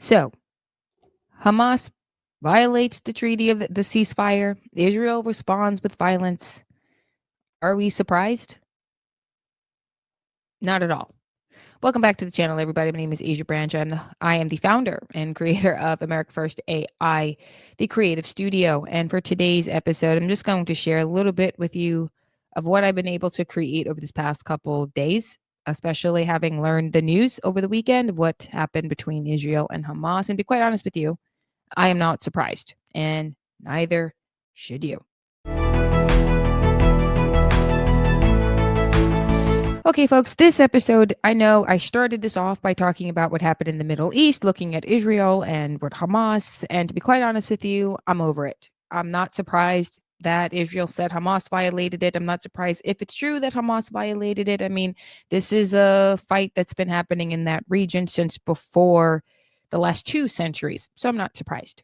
So, Hamas violates the treaty of the ceasefire. Israel responds with violence. Are we surprised? Not at all. Welcome back to the channel, everybody. My name is Asia Branch. I am the founder and creator of America First AI, the creative studio. And for today's episode, I'm just going to share a little bit with you of what I've been able to create over this past couple of days, especially having learned the news over the weekend of what happened between Israel and Hamas. And to be quite honest with you, I am not surprised, and neither should you. Okay, folks, this episode, I know I started this off by talking about what happened in the Middle East, looking at Israel and what Hamas, and to be quite honest with you, I'm over it. I'm not surprised that Israel said Hamas violated it. I'm not surprised if it's true that Hamas violated it. I mean, this is a fight that's been happening in that region since before the last 2 centuries, so I'm not surprised.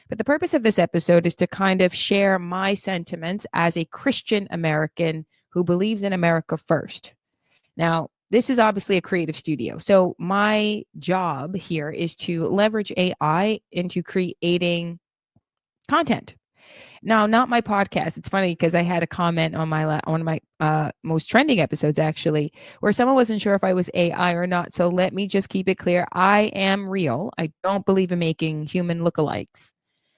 But the purpose of this episode is to kind of share my sentiments as a Christian American who believes in America first. Now, this is obviously a creative studio. So my job here is to leverage AI into creating content. Now, not my podcast. It's funny because I had a comment on one of my most trending episodes, actually, where someone wasn't sure if I was AI or not. So let me just keep it clear. I am real. I don't believe in making human lookalikes.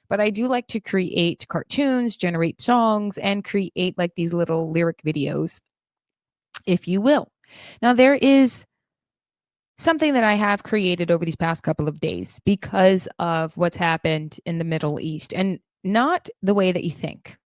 But I do like to create cartoons, generate songs, and create like these little lyric videos, if you will. Now, there is something that I have created over these past couple of days because of what's happened in the Middle East, and not the way that you think.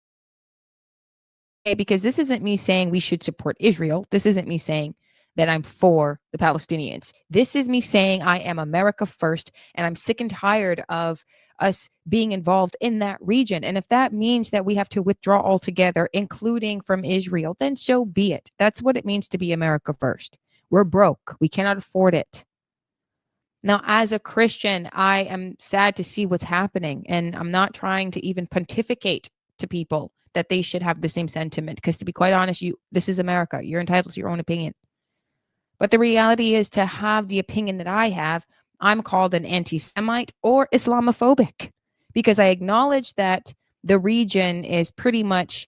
Okay, because this isn't me saying we should support Israel. This isn't me saying that I'm for the Palestinians. This is me saying I am America first, and I'm sick and tired of us being involved in that region. And if that means that we have to withdraw altogether, including from Israel, then so be it. That's what it means to be America first. We're broke. We cannot afford it. Now, as a Christian, I am sad to see what's happening. And I'm not trying to even pontificate to people that they should have the same sentiment. Because to be quite honest, this is America. You're entitled to your own opinion. But the reality is, to have the opinion that I have, I'm called an anti-Semite or Islamophobic, because I acknowledge that the region is pretty much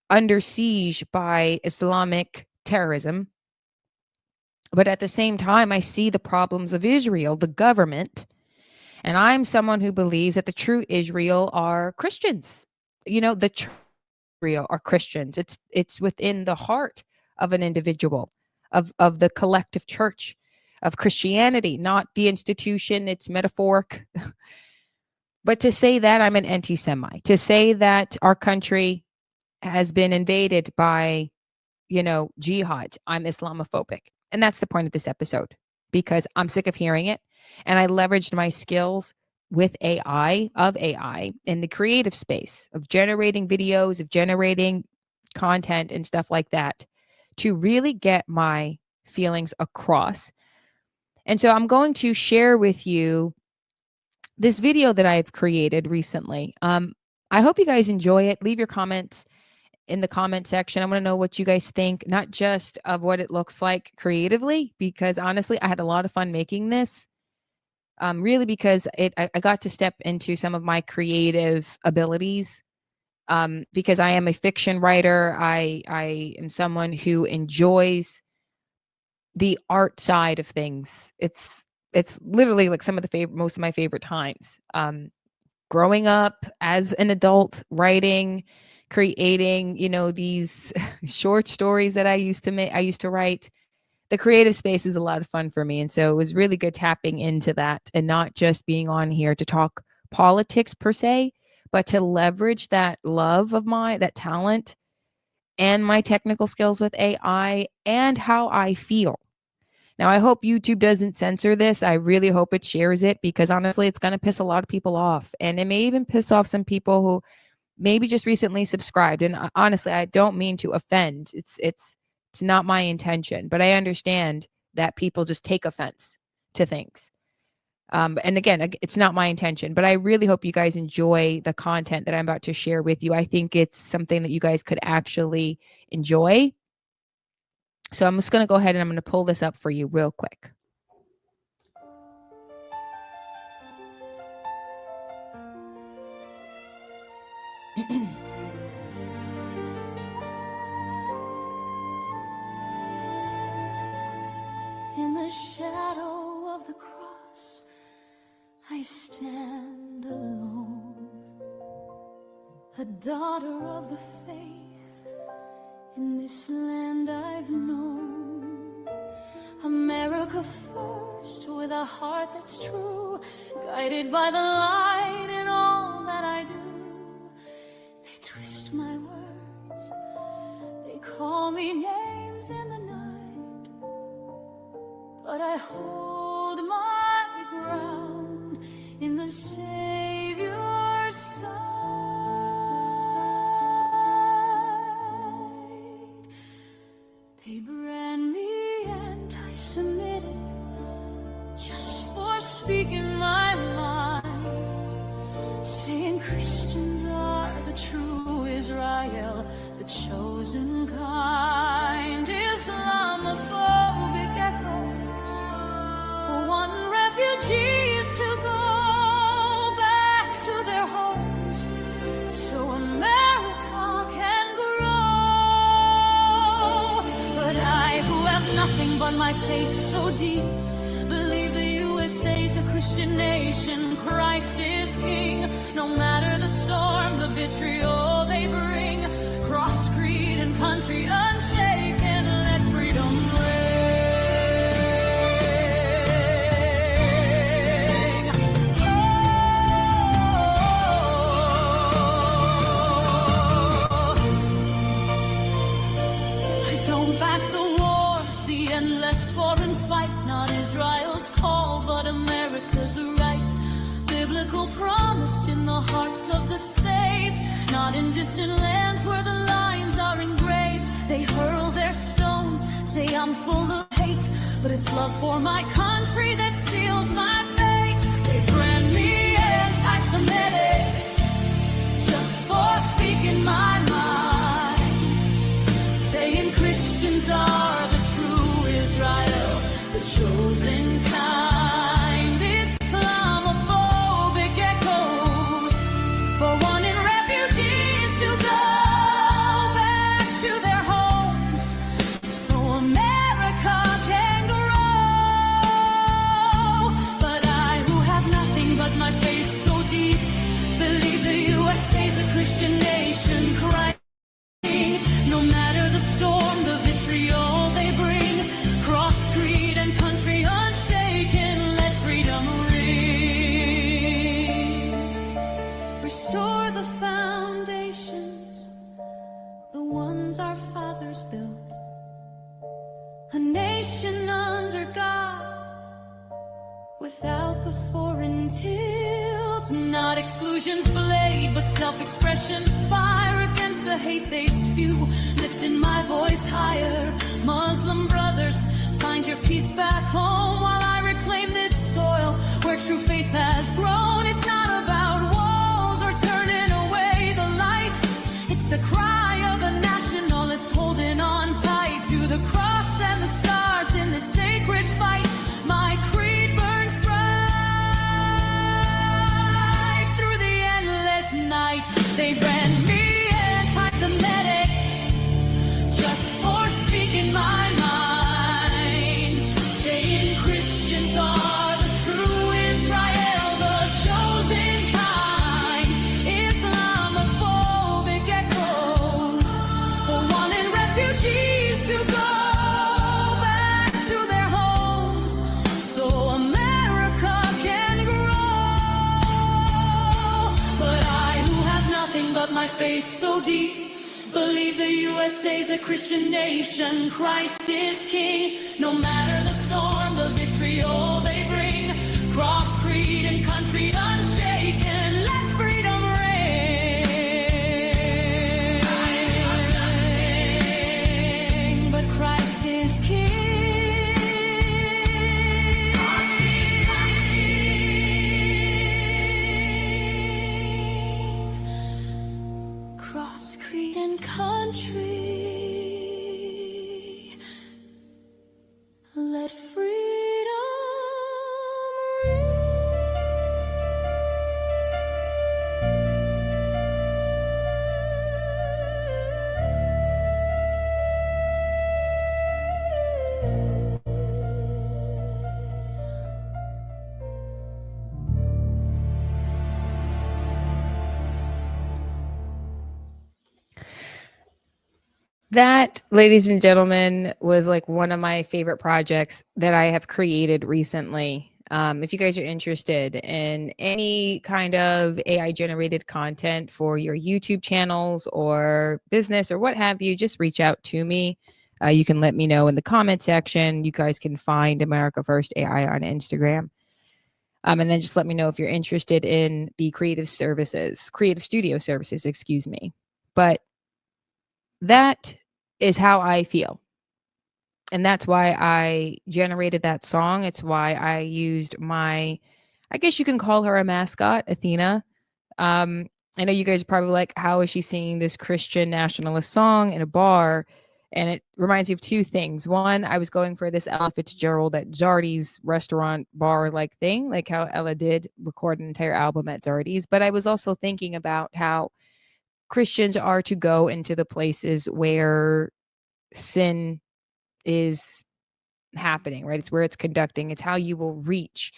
under siege by Islamic terrorism. But at the same time, I see the problems of Israel, the government, and I'm someone who believes that the true Israel are Christians. The true Israel are Christians. It's within the heart of an individual, of the collective church, of Christianity, not the institution. It's metaphoric. But to say that I'm an anti-Semite, to say that our country has been invaded by, jihad, I'm Islamophobic. And that's the point of this episode, because I'm sick of hearing it. And I leveraged my skills with AI in the creative space of generating videos, of generating content and stuff like that, to really get my feelings across. And so I'm going to share with you this video that I've created recently. I hope you guys enjoy it. Leave your comments in the comment section. I want to know what you guys think, not just of what it looks like creatively, because honestly, I had a lot of fun making this. Really, because I got to step into some of my creative abilities. Because I am a fiction writer. I am someone who enjoys the art side of things. It's literally like most of my favorite times. Growing up as an adult, writing, creating, these short stories that I used to write. The creative space is a lot of fun for me. And so it was really good tapping into that, and not just being on here to talk politics per se, but to leverage that love of that talent and my technical skills with AI and how I feel. Now, I hope YouTube doesn't censor this. I really hope it shares it, because honestly, it's going to piss a lot of people off. And it may even piss off some people who maybe just recently subscribed. And honestly, I don't mean to offend. It's not my intention, but I understand that people just take offense to things. And again, it's not my intention, but I really hope you guys enjoy the content that I'm about to share with you. I think it's something that you guys could actually enjoy. So I'm just going to go ahead and I'm going to pull this up for you real quick. In the shadow of the cross, I stand alone, a daughter of the faith in this land I've known. America first, with a heart that's true, guided by the light in all that I do. They twist my words, they call me names in the night, but I hold my ground in the Savior's sight. They brand me anti-Semitic just for speaking my mind, saying Christians are the true Israel, the chosen kind. Islamophobic echoes for one refugees to go back to their homes, so America can grow. But I, who have nothing but my faith so deep, believe the USA's a Christian nation, Christ is King. No matter the storm, the vitriol they bring, cross, creed, and country unshaken, let freedom ring. I don't back the wars, the endless foreign fight, not Israel's call, but America's right. Biblical promise in the hearts of the saved, not in distant lands where the lines are engraved. They hurl their stones, say I'm full of hate, but it's love for my country that seals my fate. They brand me anti-Semitic just for speaking my mind, saying Christians are the true Israel, the chosen kind. Islamophobic echoes for wanting refugees to go back to their homes, so America can grow. But I, who have nothing but my faith so deep, believe the USA's a Christian nation, Christ King. No matter the storm, the vitriol they bring, cross, creed, and country unshaken, let freedom ring. Restore the foundations, the ones our fathers built, a nation under God, without the foreign tilt. Not exclusion's blade, but self-expression's fire against the hate they spew, lifting my voice higher. Muslim brothers, find your peace back home while I reclaim this soil where true faith has grown. It's not about walls or turning away the light, it's the cry of a nationalist holding on tight to the cross and the stars in this sacred fight. My creed burns bright through the endless night. They brand me anti-Semitic just for speaking my mind, saying Christians are the true Israel, the chosen kind. Islamophobic echoes for wanting refugees to go back to their homes, so America can grow. But I, who have nothing but my faith so deep, believe the USA's a Christian nation, Christ is King. No matter the storm, the vitriol they bring, cross, creed, and country unshaken, let freedom ring. But Christ is King. Cross, creed, and country, let freedom ring. That, ladies and gentlemen, was like one of my favorite projects that I have created recently. If you guys are interested in any kind of AI generated content for your YouTube channels or business or what have you, just reach out to me. You can let me know in the comment section. You guys can find America First AI on Instagram. And then just let me know if you're interested in the creative studio services, excuse me. But that is how I feel. And that's why I generated that song. It's why I used I guess you can call her a mascot, Athena. Um, I know you guys are probably like, how is she singing this Christian nationalist song in a bar? And it reminds me of two things. One, I was going for this Ella Fitzgerald at Zardy's restaurant bar like thing, like how Ella did record an entire album at Zardy's. But I was also thinking about how Christians are to go into the places where sin is happening, right? It's where it's conducting. It's how you will reach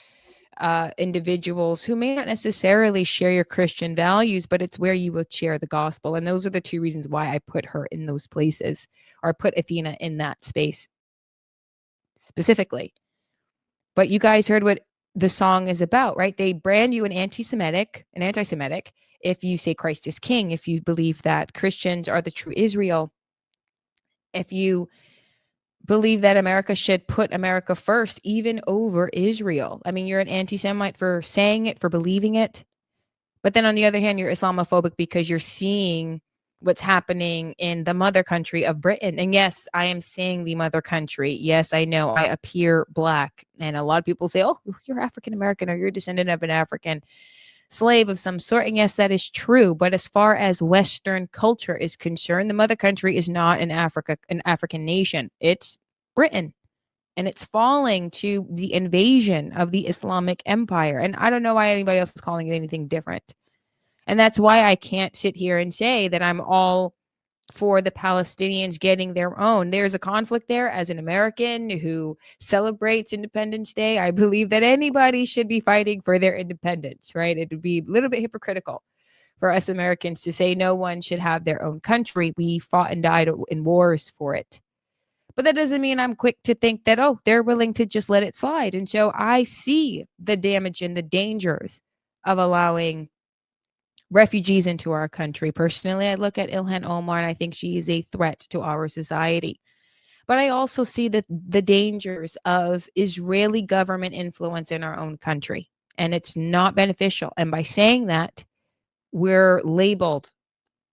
individuals who may not necessarily share your Christian values, but it's where you will share the gospel. And those are the two reasons why I put her in those places, or I put Athena in that space specifically. But you guys heard what the song is about, right? They brand you an anti-Semitic if you say Christ is king, if you believe that Christians are the true Israel, if you believe that America should put America first, even over Israel. I mean, you're an anti Semite for saying it, for believing it. But then on the other hand, you're Islamophobic because you're seeing what's happening in the mother country of Britain. And yes, I am saying the mother country. Yes, I know I appear black. And a lot of people say, oh, you're African American or you're a descendant of an African slave of some sort. And yes, that is true. But as far as Western culture is concerned, the mother country is not an African nation. It's Britain. And it's falling to the invasion of the Islamic Empire. And I don't know why anybody else is calling it anything different. And that's why I can't sit here and say that I'm all for the Palestinians getting their own. There's a conflict there. As an American who celebrates Independence Day, I believe that anybody should be fighting for their independence, right? It would be a little bit hypocritical for us Americans to say no one should have their own country. We fought and died in wars for it. But that doesn't mean I'm quick to think that, oh, they're willing to just let it slide. And so I see the damage and the dangers of allowing refugees into our country. Personally, I look at Ilhan Omar and I think she is a threat to our society. But I also see the dangers of Israeli government influence in our own country. And it's not beneficial. And by saying that, we're labeled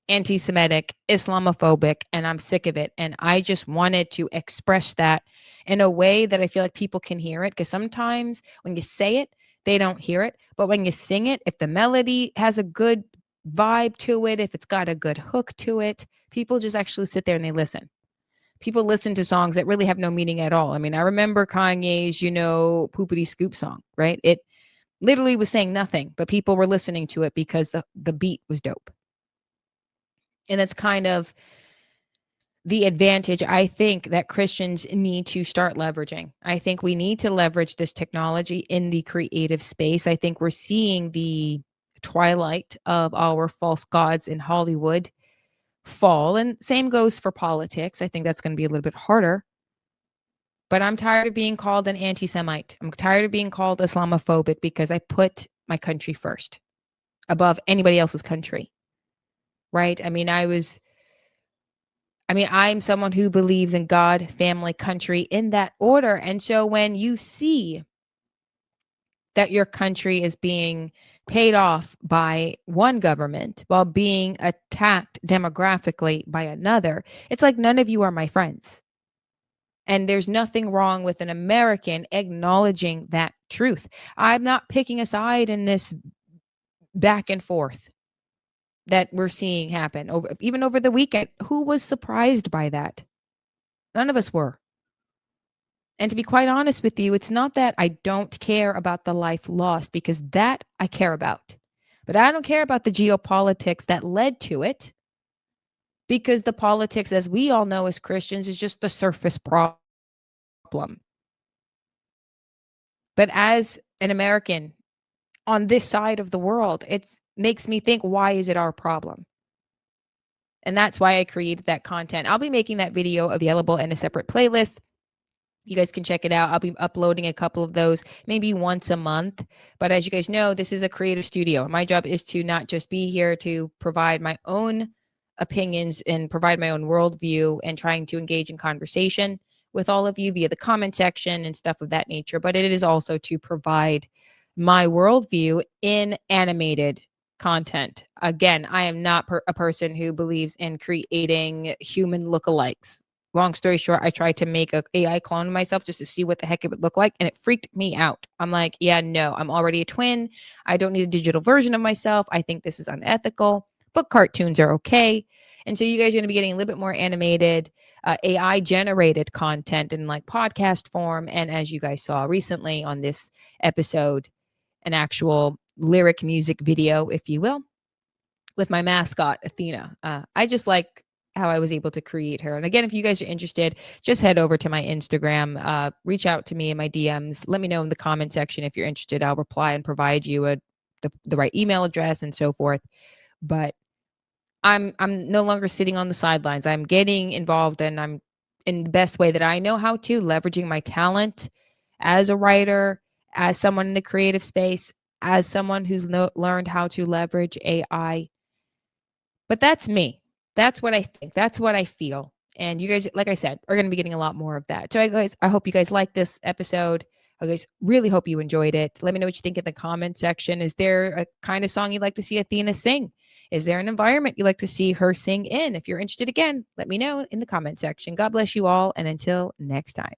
anti-Semitic, Islamophobic, and I'm sick of it. And I just wanted to express that in a way that I feel like people can hear it. Because sometimes when you say it, they don't hear it. But when you sing it, if the melody has a good vibe to it, if it's got a good hook to it, people just actually sit there and they listen. People listen to songs that really have no meaning at all. I mean, I remember Kanye's, Poopity Scoop song, right? It literally was saying nothing, but people were listening to it because the beat was dope. And that's kind of the advantage I think that Christians need to start leveraging. I think we need to leverage this technology in the creative space. I think we're seeing the twilight of our false gods in Hollywood fall. And same goes for politics. I think that's going to be a little bit harder. But I'm tired of being called an anti Semite. I'm tired of being called Islamophobic because I put my country first above anybody else's country. Right? I'm someone who believes in God, family, country in that order. And so when you see that your country is being paid off by one government while being attacked demographically by another, it's like none of you are my friends. And there's nothing wrong with an American acknowledging that truth. I'm not picking a side in this back and forth that we're seeing happen even over the weekend. Who was surprised by that? None of us were. And to be quite honest with you, it's not that I don't care about the life lost, because that I care about. But I don't care about the geopolitics that led to it, because the politics, as we all know as Christians, is just the surface problem. But as an American on this side of the world, it makes me think, why is it our problem? And that's why I created that content. I'll be making that video available in a separate playlist. You guys can check it out. I'll be uploading a couple of those maybe once a month. But as you guys know, this is a creative studio. My job is to not just be here to provide my own opinions and provide my own worldview and trying to engage in conversation with all of you via the comment section and stuff of that nature, but it is also to provide my worldview in animated content. Again, I am not a person who believes in creating human lookalikes. Long story short, I tried to make a AI clone of myself just to see what the heck it would look like, and it freaked me out. I'm like, yeah, no, I'm already a twin. I don't need a digital version of myself. I think this is unethical, but cartoons are okay. And so you guys are going to be getting a little bit more animated, AI generated content in like podcast form. And as you guys saw recently on this episode, an actual lyric music video, if you will, with my mascot, Athena. I just like how I was able to create her. And again, if you guys are interested, just head over to my Instagram, reach out to me in my DMs. Let me know in the comment section if you're interested. I'll reply and provide you the right email address and so forth. But I'm no longer sitting on the sidelines. I'm getting involved, and I'm in the best way that I know how to, leveraging my talent as a writer, as someone in the creative space, as someone who's learned how to leverage AI. But that's me. That's what I think. That's what I feel. And you guys, like I said, are going to be getting a lot more of that. So I hope you guys like this episode. I guys really hope you enjoyed it. Let me know what you think in the comment section. Is there a kind of song you'd like to see Athena sing? Is there an environment you'd like to see her sing in? If you're interested, again, let me know in the comment section. God bless you all. And until next time.